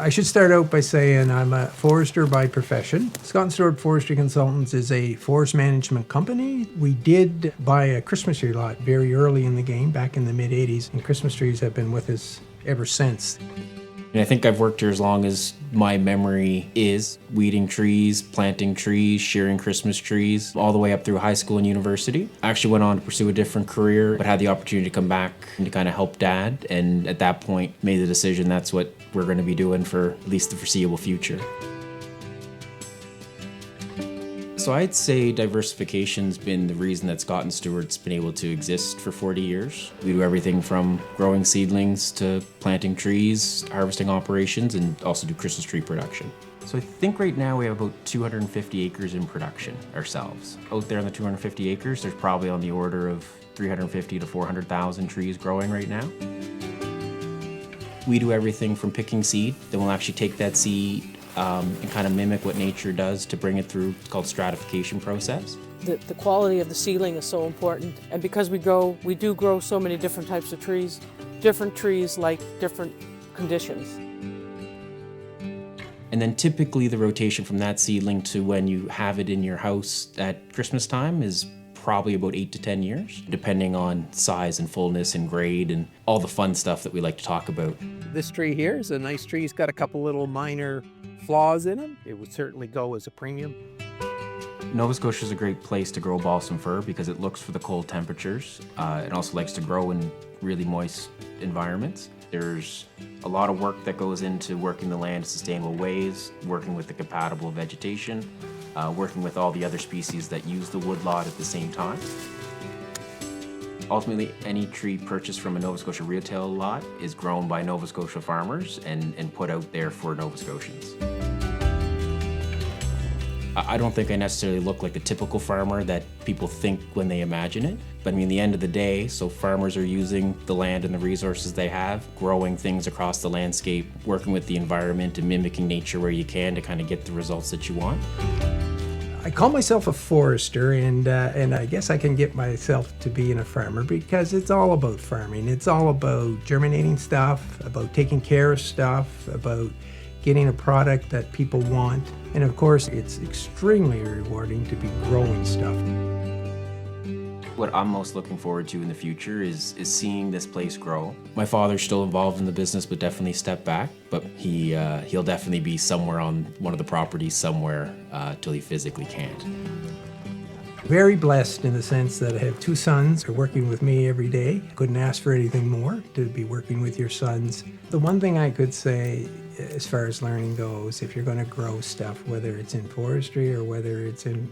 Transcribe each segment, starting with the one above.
I should start out by saying I'm a forester by profession. Scott Stewart Forestry Consultants is a forest management company. We did buy a Christmas tree lot very early in the game, back in the mid-'80s, and Christmas trees have been with us ever since. And I think I've worked here as long as my memory is, weeding trees, planting trees, shearing Christmas trees, all the way up through high school and university. I actually went on to pursue a different career, but had the opportunity to come back and to kind of help Dad, and at that point made the decision that's what we're going to be doing for at least the foreseeable future. So I'd say diversification's been the reason that Scott and Stewart's been able to exist for 40 years. We do everything from growing seedlings to planting trees, harvesting operations, and also do Christmas tree production. So I think right now we have about 250 acres in production ourselves. Out there on the 250 acres, there's probably on the order of 350 to 400,000 trees growing right now. We do everything from picking seed, then we'll actually take that seed and kind of mimic what nature does to bring it through. It's called stratification process. The quality of the seedling is so important, and because we do grow so many different types of trees. Different trees like different conditions. And then typically the rotation from that seedling to when you have it in your house at Christmas time is probably about 8 to 10 years, depending on size and fullness and grade and all the fun stuff that we like to talk about. This tree here is a nice tree. It's got a couple little minor flaws in it. It would certainly go as a premium. Nova Scotia is a great place to grow balsam fir because it looks for the cold temperatures. It also likes to grow in really moist environments. There's a lot of work that goes into working the land in sustainable ways, working with the compatible vegetation, working with all the other species that use the woodlot at the same time. Ultimately, any tree purchased from a Nova Scotia retail lot is grown by Nova Scotia farmers and put out there for Nova Scotians. I don't think I necessarily look like the typical farmer that people think when they imagine it. But I mean, at the end of the day, so farmers are using the land and the resources they have, growing things across the landscape, working with the environment and mimicking nature where you can to kind of get the results that you want. I call myself a forester, and I guess I can get myself to being a farmer because it's all about farming. It's all about germinating stuff, about taking care of stuff, about getting a product that people want. And of course, it's extremely rewarding to be growing stuff. What I'm most looking forward to in the future is seeing this place grow. My father's still involved in the business, but definitely stepped back. But he'll definitely be somewhere on one of the properties somewhere till he physically can't. Very blessed in the sense that I have two sons who are working with me every day. Couldn't ask for anything more to be working with your sons. The one thing I could say as far as learning goes, if you're going to grow stuff, whether it's in forestry or whether it's in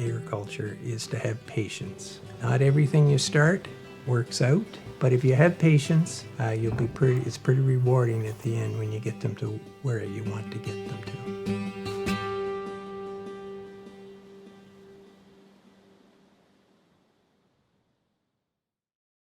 agriculture, is to have patience. Not everything you start works out, but if you have patience, it's pretty rewarding at the end when you get them to where you want to get them to.